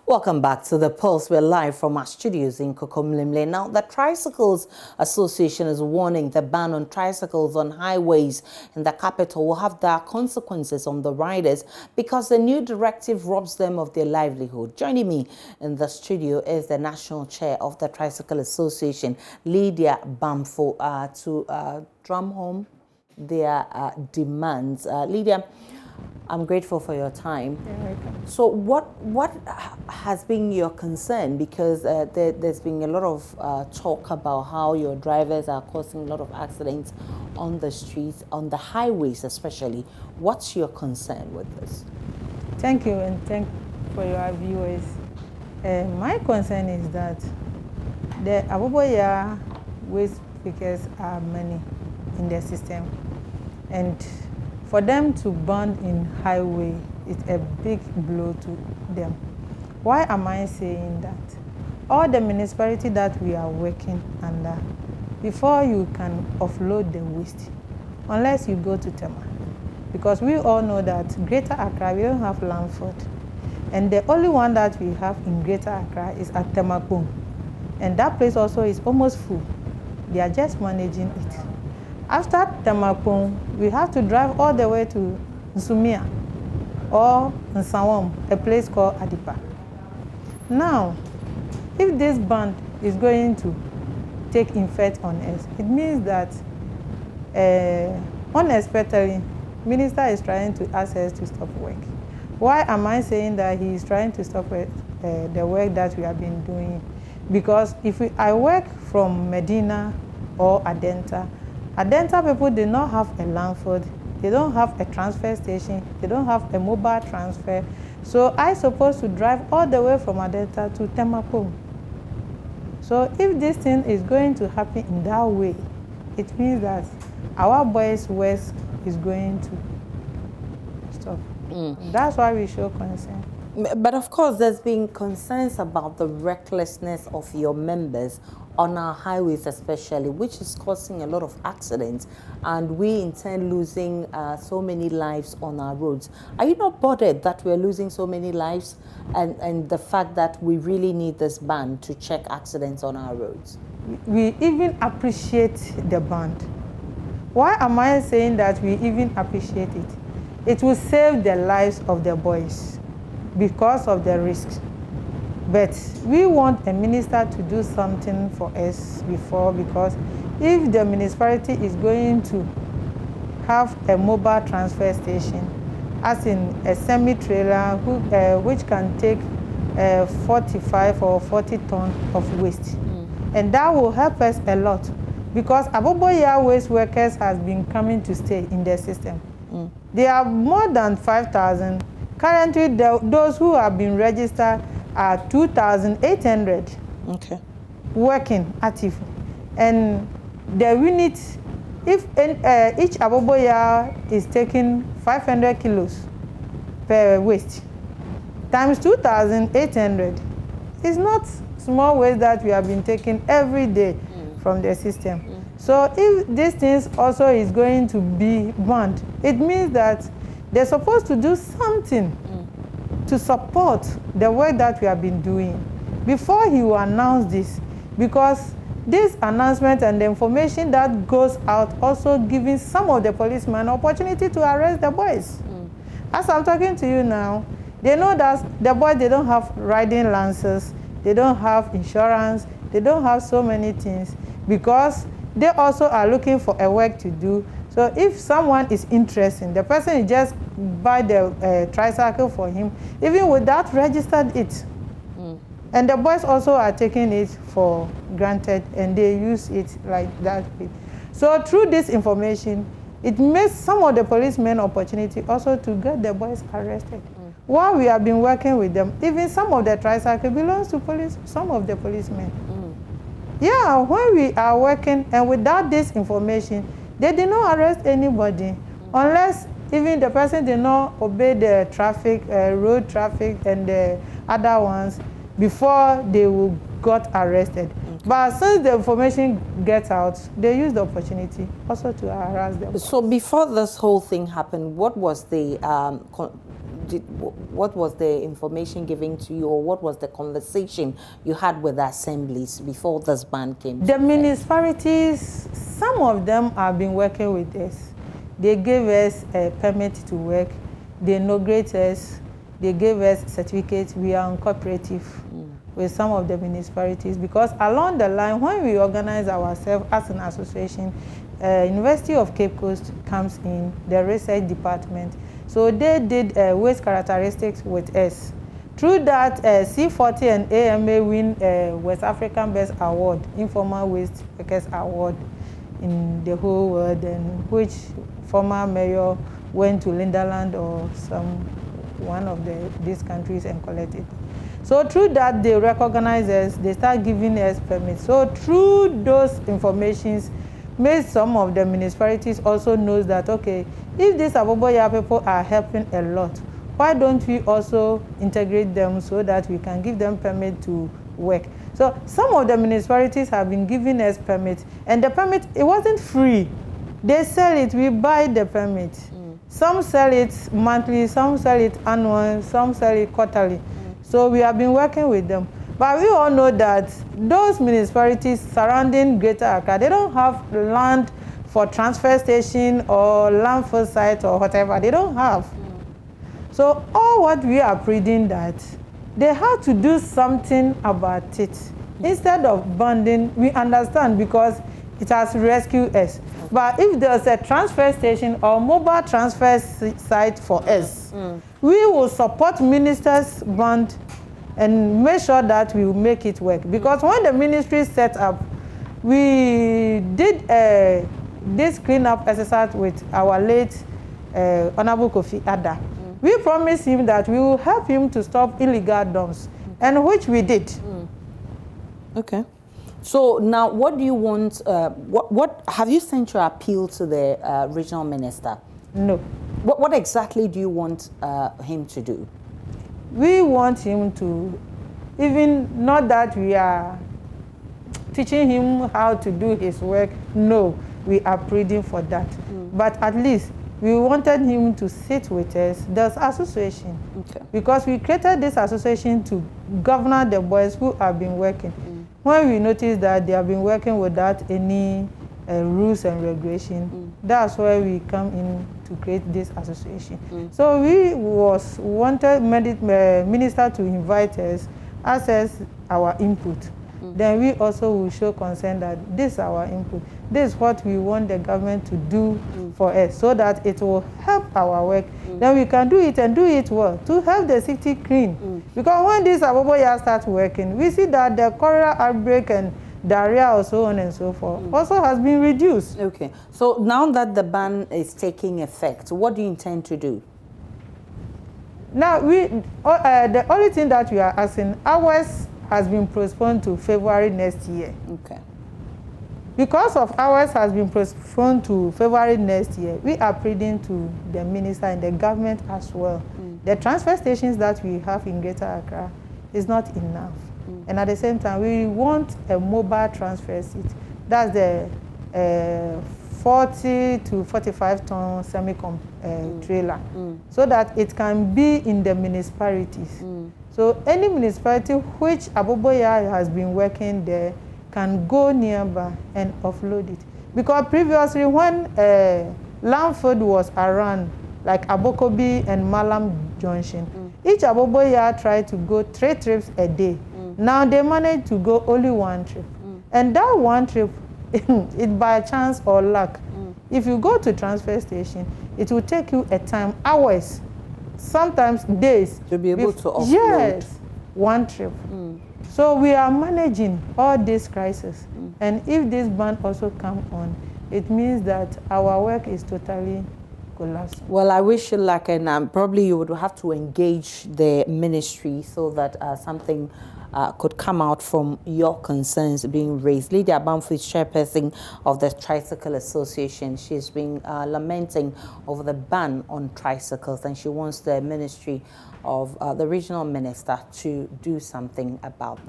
Welcome back to The Pulse. We're live from our studios in Kokomlemle. Now, the Tricycles Association is warning the ban on tricycles on highways in the capital will have dire consequences on the riders because the new directive robs them of their livelihood. Joining me in the studio is the National Chair of the Tricycle Association, Lydia Bamfo, to drum home their demands. Lydia, I'm grateful for your time. You're welcome. So what has been your concern? Because there's been a lot of talk about how your drivers are causing a lot of accidents on the streets, on the highways especially. What's your concern with this? Thank you, and thank for your viewers. My concern is that the Aboboya waste pickers are many in the system, and for them to ban in highway is a big blow to them. Why am I saying that? All the municipality that we are working under, before you can offload the waste, unless you go to Tema, because we all know that Greater Accra, we don't have Lamford, and the only one that we have in Greater Accra is at Temakpong, and that place also is almost full. They are just managing it. After Temakpong, we have to drive all the way to Nsumia or Nsawam, a place called Adipa. Now, if this ban is going to take effect on us, it means that unexpectedly, Minister is trying to ask us to stop work. Why am I saying that he is trying to stop the work that we have been doing? Because if I work from Medina or Adenta people do not have a Lamford, they don't have a transfer station, they don't have a mobile transfer. So I supposed to drive all the way from Adenta to Temakpong. So if this thing is going to happen in that way, it means that our boys' work is going to stop. That's why we show concern. But of course, there's been concerns about the recklessness of your members on our highways especially, which is causing a lot of accidents, and we in turn losing so many lives on our roads. Are you not bothered that we're losing so many lives and the fact that we really need this ban to check accidents on our roads? We even appreciate the ban. Why am I saying that we even appreciate it? It will save the lives of the boys because of the risks. But we want a minister to do something for us before, because if the municipality is going to have a mobile transfer station, as in a semi-trailer which can take 45 or 40 tons of waste, and that will help us a lot, because Aboboya waste workers has been coming to stay in the system. There are more than 5,000. Currently, those who have been registered are 2,800 working active. And the unit, if each Aboboya is taking 500 kilos per waste, times 2,800, it's not small waste that we have been taking every day from the system. So if these things also is going to be banned, it means that they're supposed to do something to support the work that we have been doing before he will announce this, because this announcement and the information that goes out also giving some of the policemen opportunity to arrest the boys. As I'm talking to you now, they know that the boys, they don't have riding licenses, they don't have insurance, they don't have so many things, because they also are looking for a work to do. So if someone is interested, the person is just buy the tricycle for him, even without registered it. And the boys also are taking it for granted, and they use it like that. So through this information, it makes some of the policemen opportunity also to get the boys arrested. While we have been working with them, even some of the tricycle belongs to police, some of the policemen. Yeah, when we are working and without this information, they did not arrest anybody, unless even the person did not obey the traffic, road traffic and the other ones before they will got arrested. But since the information gets out, they use the opportunity also to harass them. So before this whole thing happened, what was the what was the information given to you, or what was the conversation you had with the assemblies before this ban came? The municipalities, some of them have been working with us. They gave us a permit to work. They inaugurated us. They gave us certificates. We are on cooperative with some of the municipalities, because along the line, when we organize ourselves as an association, University of Cape Coast comes in, the research department. So they did waste characteristics with us. Through that, C40 and AMA win West African Best Award, Informal Waste Workers Award in the whole world, and which former mayor went to Linderland or one of these countries and collected. So through that, they recognize us, they start giving us permits. So through those informations, made some of the municipalities also knows that, okay, if these Aboboya people are helping a lot, why don't we also integrate them so that we can give them permit to work? So some of the municipalities have been giving us permits, and the permit, it wasn't free. They sell it, we buy the permit. Some sell it monthly, some sell it annual, some sell it quarterly. So we have been working with them. But we all know that those municipalities surrounding Greater Accra, they don't have land for transfer station or landfill site or whatever. They don't have. So all what we are pleading that they have to do something about it. Instead of bonding, we understand because it has rescued us. But if there's a transfer station or mobile transfer site for us, we will support ministers' bond and make sure that we will make it work. Because when the ministry set up, we did this cleanup exercise with our late Honorable Kofi Ada. We promised him that we will help him to stop illegal dumps, and which we did. Okay. So now, what do you want? What have you sent your appeal to the regional minister? No. What exactly do you want him to do? We want him to, even not that we are teaching him how to do his work. No, we are pleading for that. But at least we wanted him to sit with us, the association, because we created this association to govern the boys who have been working. When we noticed that they have been working without any rules and regulation, that's why we come in to create this association. So we wanted minister to invite us, access our input. Then we also will show concern that this is our input. This is what we want the government to do for us, so that it will help our work. Then we can do it and do it well to help the city clean. Because when this Aboboya starts working, we see that the cholera outbreak and diarrhea or so on and so forth also has been reduced. Okay. So now that the ban is taking effect, what do you intend to do? Now, the only thing that we are asking, ours has been postponed to February next year. Okay. Because of ours has been postponed to February next year, we are pleading to the minister and the government as well. The transfer stations that we have in Greater Accra is not enough. And at the same time, we want a mobile transfer seat. That's the 40 to 45 ton semi-trailer, so that it can be in the municipalities. So any municipality which Aboboya has been working there can go nearby and offload it. Because previously when landfill was around, like Abokobi and Malam Junction, each Aboboya tried to go 3 trips a day. Now they manage to go only 1 trip. And that 1 trip, it by chance or luck, if you go to transfer station, it will take you a time, hours, sometimes days, to be able to offload. Yes, 1 trip. So we are managing all these crises. And if this ban also come on, it means that our work is totally collapsing. Well, I wish you luck, and probably you would have to engage the ministry so that something could come out from your concerns being raised. Lydia Bamfo is chairperson of the Tricycle Association. She's been lamenting over the ban on tricycles, and she wants the ministry of the regional minister to do something about this.